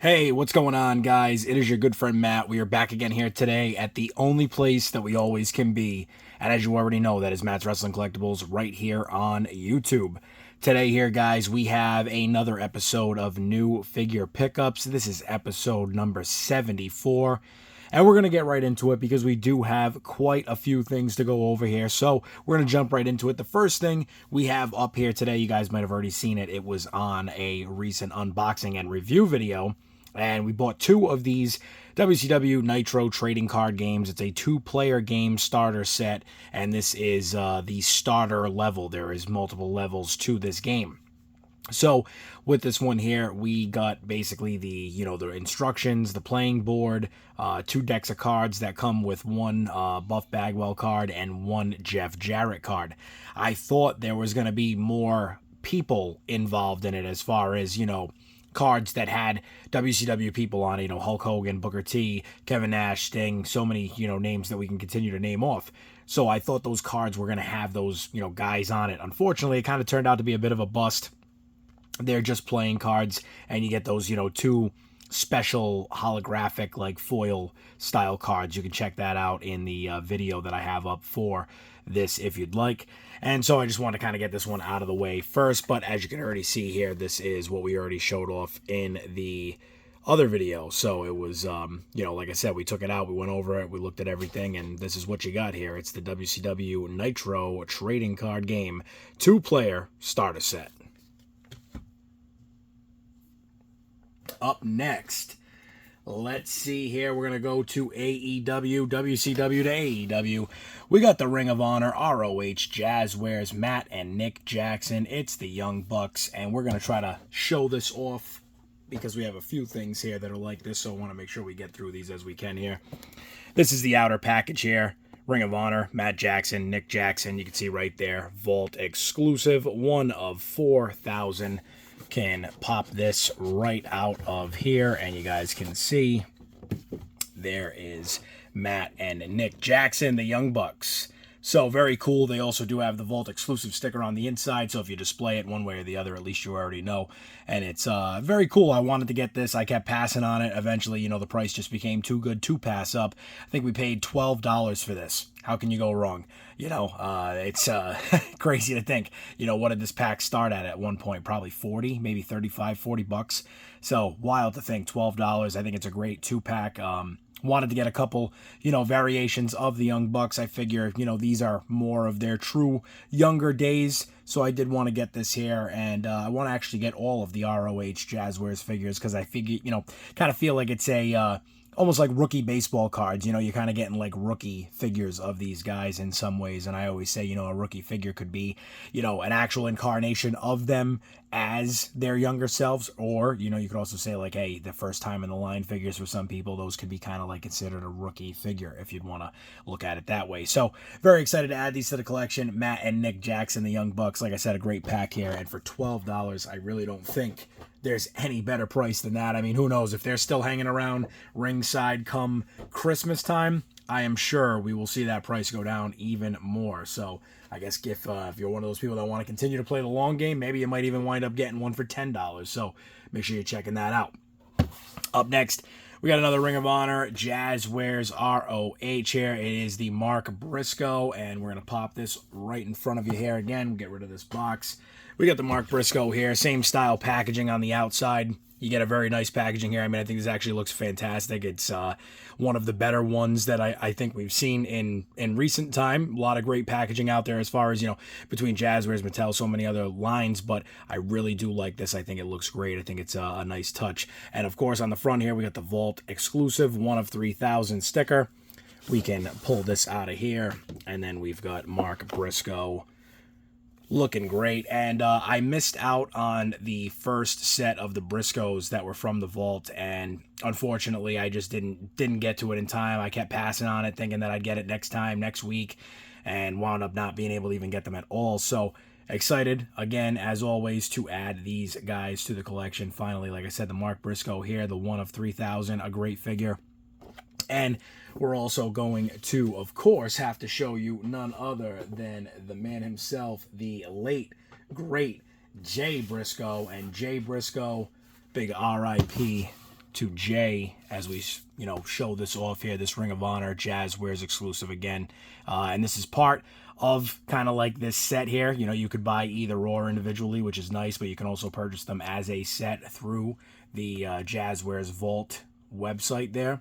Hey, what's going on, guys? It is your good friend Matt. We are back again here today at the only place that we always can be. And as you already know, that is Matt's Wrestling Collectibles right here on YouTube. Today, here, guys, we have another episode of New Figure Pickups. This is episode number 74. And we're going to get right into it because we do have quite a few things to go over here. So we're going to jump right into it. The first thing we have up here today, you guys might have already seen it. It was on a recent unboxing and review video. And we bought two of these WCW Nitro trading card games. It's a two-player game starter set, and this is the starter level. There is multiple levels to this game. So with this one here, we got basically the instructions, the playing board, two decks of cards that come with one Buff Bagwell card and one Jeff Jarrett card. I thought there was going to be more people involved in it as far as, cards that had WCW people on it, Hulk Hogan, Booker T, Kevin Nash, Sting, so many, names that we can continue to name off. So I thought those cards were going to have those, guys on it. Unfortunately, it kind of turned out to be a bit of a bust. They're just playing cards, and you get those, two special holographic, like foil style cards. You can check that out in the video that I have up for this if you'd like. And so I just want to kind of get this one out of the way first, but as you can already see here, this is what we already showed off in the other video. So it was, like I said, we took it out, we went over it, we looked at everything, and this is what you got here. It's the WCW Nitro trading card game, two-player starter set. Up next, let's see here. We're going to go to AEW, WCW to AEW. We got the Ring of Honor, ROH, Jazzwares, Matt and Nick Jackson. It's the Young Bucks, and we're going to try to show this off because we have a few things here that are like this, so I want to make sure we get through these as we can here. This is the outer package here. Ring of Honor, Matt Jackson, Nick Jackson. You can see right there, Vault exclusive, one of 4,000. Can pop this right out of here, and you guys can see there is Matt and Nick Jackson, the Young Bucks. So very cool. They also do have the Vault exclusive sticker on the inside, so if you display it one way or the other, at least you already know. And it's very cool. I wanted to get this. I kept passing on it. Eventually, the price just became too good to pass up. I think we paid $12 for this. How can you go wrong? It's crazy to think. What did this pack start at one point? Probably 40, maybe 35, 40 bucks. So wild to think, $12. I think it's a great two-pack. Wanted to get a couple, variations of the Young Bucks. I figure, these are more of their true younger days. So I did want to get this here, and I want to actually get all of the ROH Jazzwares figures because I figure, kind of feel like it's a almost like rookie baseball cards. You're kind of getting like rookie figures of these guys in some ways. And I always say, a rookie figure could be, an actual incarnation of them as their younger selves. Or, you could also say like, hey, the first time in the line figures for some people, those could be kind of like considered a rookie figure if you'd want to look at it that way. So very excited to add these to the collection. Matt and Nick Jackson, the Young Bucks. Like I said, a great pack here. And for $12, I really don't think there's any better price than that. I mean, who knows if they're still hanging around ringside come Christmas time. I am sure we will see that price go down even more. So I guess if you're one of those people that want to continue to play the long game, maybe you might even wind up getting one for $10. So make sure you're checking that out. Up next, we got another Ring of Honor Jazzwares ROH here. It is the Mark Briscoe, and we're going to pop this right in front of you here again. Get rid of this box. We got the Mark Briscoe here. Same style packaging on the outside. You get a very nice packaging here. I mean, I think this actually looks fantastic. It's one of the better ones that I think we've seen in recent time. A lot of great packaging out there as far as, between Jazzwares, Mattel, so many other lines. But I really do like this. I think it looks great. I think it's a nice touch. And, of course, on the front here, we got the Vault exclusive, one of 3,000 sticker. We can pull this out of here. And then we've got Mark Briscoe looking great. And I missed out on the first set of the Briscoes that were from the Vault, and unfortunately I just didn't get to it in time. I kept passing on it thinking that I'd get it next week, and wound up not being able to even get them at all. So excited again, as always, to add these guys to the collection finally. Like I said, the Mark Briscoe here, the one of 3,000, a great figure. And we're also going to, of course, have to show you none other than the man himself, the late, great Jay Briscoe. And Jay Briscoe, big R.I.P. to Jay as we, show this off here, this Ring of Honor Jazz Wears exclusive again. And this is part of kind of like this set here. You could buy either or individually, which is nice, but you can also purchase them as a set through the Jazz Wears Vault website there.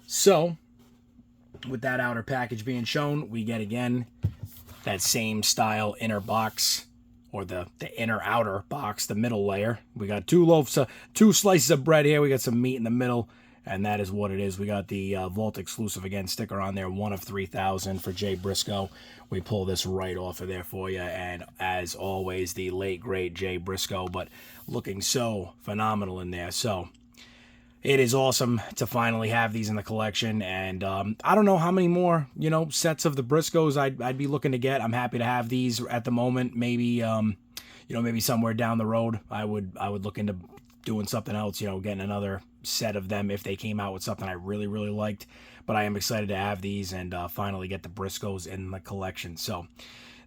So, with that outer package being shown, we get again that same style inner box, or the inner outer box, the middle layer. We got two slices of bread here. We got some meat in the middle, and that is what it is. We got the Vault exclusive again sticker on there, 1 of 3,000 for Jay Briscoe. We pull this right off of there for you, and as always, the late great Jay Briscoe, but looking so phenomenal in there. So it is awesome to finally have these in the collection, and I don't know how many more, sets of the Briscoes I'd be looking to get. I'm happy to have these at the moment. Maybe, maybe somewhere down the road, I would look into doing something else, getting another set of them if they came out with something I really, really liked. But I am excited to have these and finally get the Briscoes in the collection. So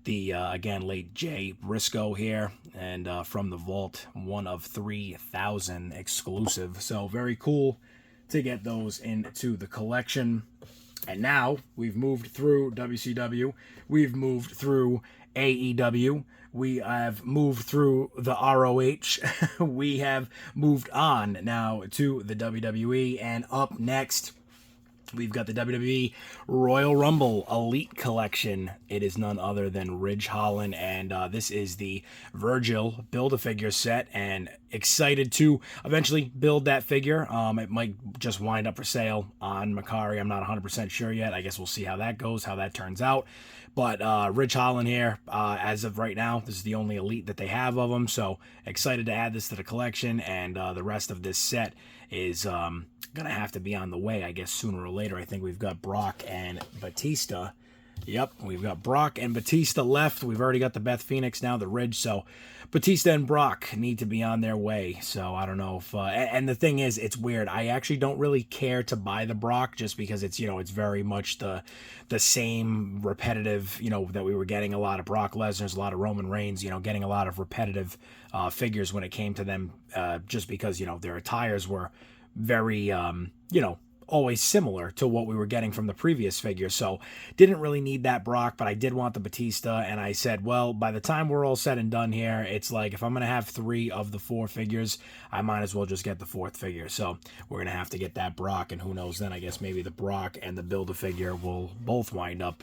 the, again, late Jay Briscoe here, and from the Vault, 1 of 3,000 exclusive. So very cool to get those into the collection. And now we've moved through WCW, we've moved through AEW, we have moved through the ROH, we have moved on now to the WWE, and up next, we've got the WWE Royal Rumble Elite Collection. It is none other than Ridge Holland, and this is the Virgil Build-A-Figure set, and excited to eventually build that figure. It might just wind up for sale on MERCARI. I'm not 100% sure yet. I guess we'll see how that goes, how that turns out. But Ridge Holland here, as of right now, this is the only Elite that they have of them, so excited to add this to the collection, and the rest of this set is gonna have to be on the way, I guess, sooner or later. I think we've got Brock and Batista. Yep, we've got Brock and Batista left. We've already got the Beth Phoenix, now the Ridge, so Batista and Brock need to be on their way. So I don't know if and the thing is, it's weird, I actually don't really care to buy the Brock, just because it's, it's very much the same repetitive, that we were getting a lot of Brock Lesnar's, a lot of Roman Reigns, getting a lot of repetitive figures when it came to them, just because, their attires were very, always similar to what we were getting from the previous figure. So didn't really need that Brock, but I did want the Batista, and I said, well, by the time we're all said and done here, it's like, if I'm going to have 3 of the 4 figures, I might as well just get the 4th figure. So we're going to have to get that Brock, and who knows then, I guess maybe the Brock and the Build-A-Figure will both wind up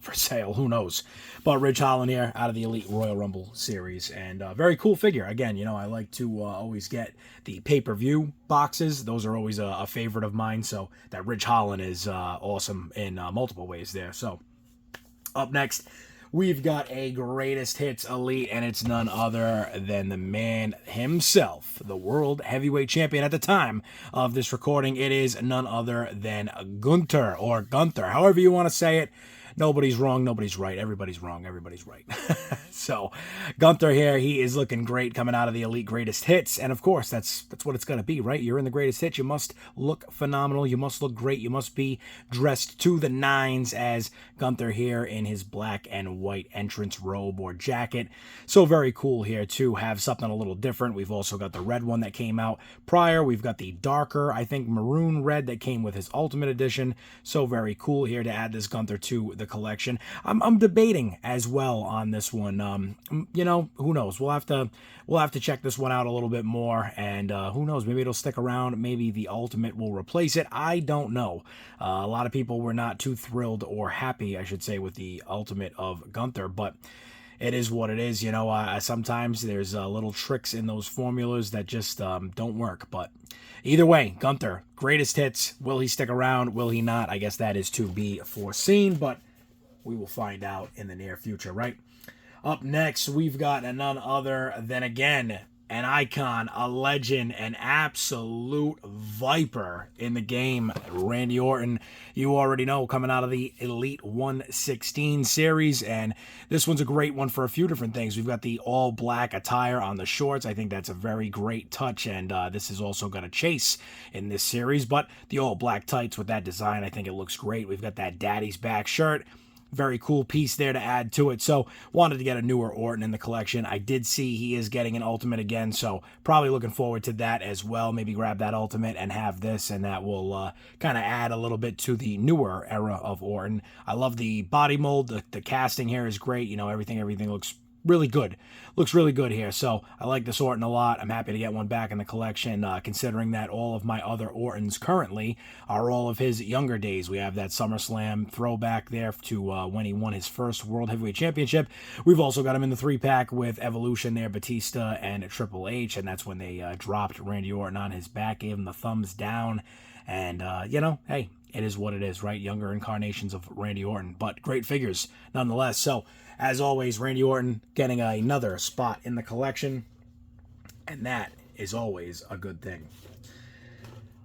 for sale. Who knows? But Ridge Holland here out of the Elite Royal Rumble series, and very cool figure. Again, I like to always get the pay-per-view boxes. Those are always a favorite of mine. So that Ridge Holland is awesome in multiple ways there. So up next, we've got a Greatest Hits Elite, and it's none other than the man himself, the World Heavyweight Champion at the time of this recording. It is none other than Gunther, or Gunther, however you want to say it. Nobody's wrong, nobody's right. Everybody's wrong, everybody's right. So, Gunther here, he is looking great coming out of the Elite Greatest Hits. And of course, that's what it's going to be, right? You're in the Greatest Hits. You must look phenomenal. You must look great. You must be dressed to the nines, as Gunther here in his black and white entrance robe or jacket. So very cool here to have something a little different. We've also got the red one that came out prior. We've got the darker, I think, maroon red that came with his Ultimate Edition. So very cool here to add this Gunther to the collection. I'm debating as well on this one. Who knows? We'll have to check this one out a little bit more, and who knows? Maybe it'll stick around. Maybe the Ultimate will replace it. I don't know. A lot of people were not too thrilled, or happy, I should say, with the Ultimate of Gunther, but it is what it is. Sometimes there's little tricks in those formulas that just don't work. But either way, Gunther, Greatest Hits. Will he stick around? Will he not? I guess that is to be foreseen, but we will find out in the near future, right? Up next, we've got none other than, again, an icon, a legend, an absolute viper in the game, Randy Orton. You already know, coming out of the Elite 116 series, and this one's a great one for a few different things. We've got the all-black attire on the shorts. I think that's a very great touch, and this is also going to chase in this series, but the all-black tights with that design, I think it looks great. We've got that Daddy's Back shirt. very cool piece there to add to it. So wanted to get a newer Orton in the collection. I did see he is getting an Ultimate again, so probably looking forward to that as well. Maybe grab that Ultimate and have this, and that will kind of add a little bit to the newer era of Orton. I love the body mold. The casting here is great. You know, everything looks really good. Looks really good here. So I like this Orton a lot. I'm happy to get one back in the collection, considering that all of my other Ortons currently are all of his younger days. We have that SummerSlam throwback there to when he won his first World Heavyweight Championship. We've also got him in the 3-pack with Evolution there, Batista and Triple H, and that's when they dropped Randy Orton on his back, gave him the thumbs down, and, you know, hey, it is what it is, right? Younger incarnations of Randy Orton, but great figures nonetheless. So, as always, Randy Orton getting another spot in the collection, and that is always a good thing.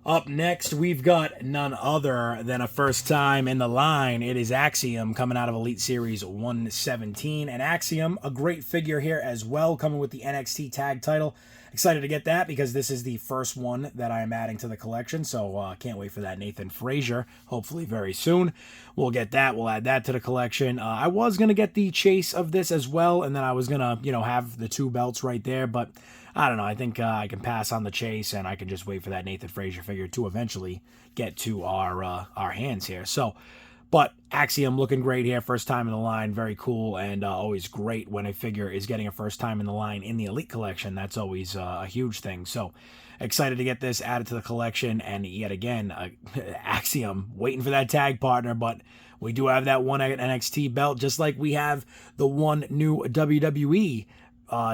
Up next, we've got none other than a first time in the line. It is Axiom coming out of Elite Series 117. And Axiom, a great figure here as well, coming with the NXT tag title. Excited to get that because this is the first one that I am adding to the collection, so can't wait for that Nathan Frazier, hopefully very soon. We'll get that. We'll add that to the collection. I was going to get the chase of this as well, and then I was going to, you know, have the 2 belts right there, but I don't know. I think I can pass on the chase, and I can just wait for that Nathan Frazier figure to eventually get to our hands here. So, but Axiom looking great here, first time in the line, very cool, and always great when a figure is getting a first time in the line in the Elite collection. That's always a huge thing. So excited to get this added to the collection, and yet again, Axiom waiting for that tag partner, but we do have that one NXT belt, just like we have the one new WWE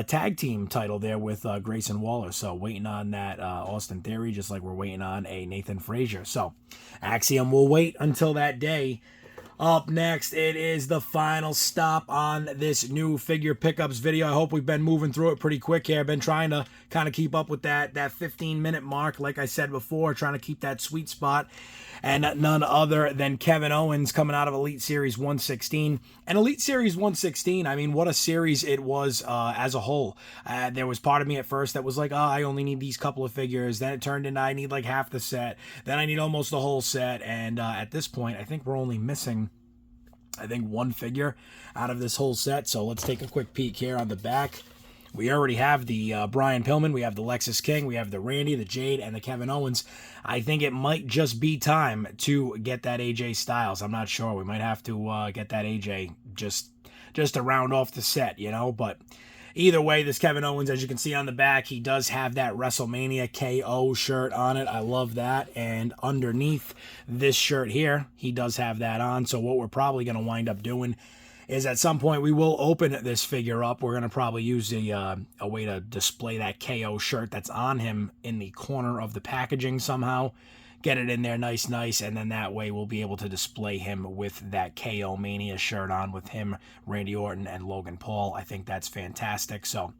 tag team title there with Grayson Waller. So waiting on that Austin Theory, just like we're waiting on a Nathan Frazier. So Axiom will wait until that day. Up next, it is the final stop on this new figure pickups video. I hope we've been moving through it pretty quick here. I've been trying to kind of keep up with that 15-minute mark, like I said before, trying to keep that sweet spot. And none other than Kevin Owens coming out of Elite Series 116. And Elite Series 116, I mean, what a series it was as a whole. There was part of me at first that was like, oh, I only need these couple of figures. Then it turned into I need like half the set. Then I need almost the whole set. And at this point, I think we're only missing, I think, one figure out of this whole set. So let's take a quick peek here on the back. We already have the Brian Pillman, we have the Lexus King, we have the Randy, the Jade, and the Kevin Owens. I think it might just be time to get that AJ Styles. I'm not sure. We might have to get that AJ just to round off the set, you know. But either way, this Kevin Owens, as you can see on the back, he does have that WrestleMania KO shirt on it. I love that. And underneath this shirt here, he does have that on. So what we're probably going to wind up doing is at some point we will open this figure up. We're going to probably use a way to display that KO shirt that's on him in the corner of the packaging somehow. Get it in there nice, and then that way we'll be able to display him with that KO Mania shirt on with him, Randy Orton, and Logan Paul. I think that's fantastic. So,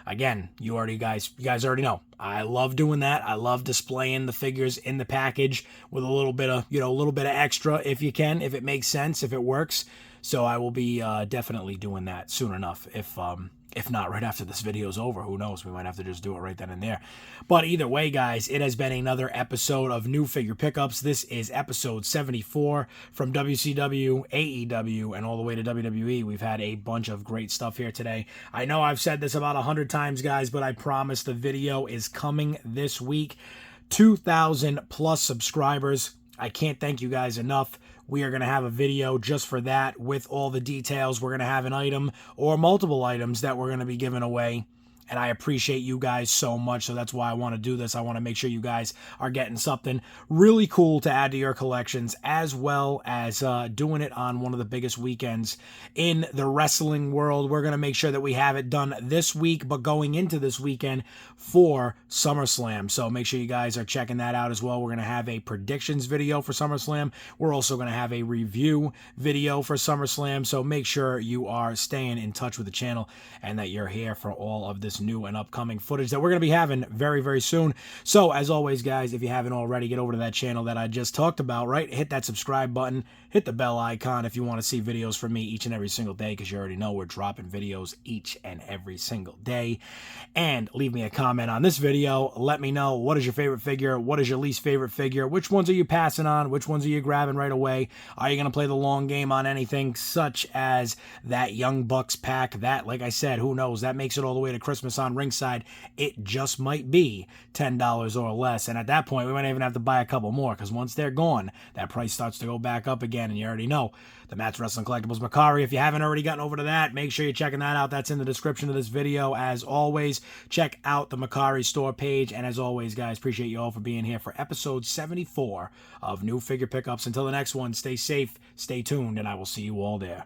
again, you guys already know. I love doing that. I love displaying the figures in the package with a little bit of, a little bit of extra if you can, if it makes sense, if it works. So I will be definitely doing that soon enough. If not right after this video is over, who knows? We might have to just do it right then and there. But either way, guys, it has been another episode of New Figure Pickups. This is episode 74 from WCW, AEW, and all the way to WWE. We've had a bunch of great stuff here today. I know I've said this about 100 times, guys, but I promise the video is coming this week. 2,000 plus subscribers. I can't thank you guys enough. We are going to have a video just for that with all the details. We're going to have an item or multiple items that we're going to be giving away. And I appreciate you guys so much, so that's why I want to do this. I want to make sure you guys are getting something really cool to add to your collections, as well as doing it on one of the biggest weekends in the wrestling world. We're going to make sure that we have it done this week, but going into this weekend for SummerSlam. So make sure you guys are checking that out as well. We're going to have a predictions video for SummerSlam. We're also going to have a review video for SummerSlam. So make sure you are staying in touch with the channel and that you're here for all of this this new and upcoming footage that we're going to be having very, very soon. So, as always, guys, if you haven't already, get over to that channel that I just talked about, right? Hit that subscribe button, hit the bell icon if you want to see videos from me each and every single day, because you already know we're dropping videos each and every single day. And leave me a comment on this video. Let me know, what is your favorite figure? What is your least favorite figure? Which ones are you passing on? Which ones are you grabbing right away? Are you going to play the long game on anything such as that Young Bucks pack? That, like I said, who knows? That makes it all the way to Christmas on Ringside. It just might be $10 or less. And at that point, we might even have to buy a couple more, because once they're gone, that price starts to go back up again. And you already know the Matt's Wrestling Collectibles MERCARI. If you haven't already gotten over to that, make sure you're checking that out. That's in the description of this video. As always, check out the MERCARI store page. And as always, guys, appreciate you all for being here for episode 74 of New Figure Pickups. Until the next one, stay safe, stay tuned, and I will see you all there.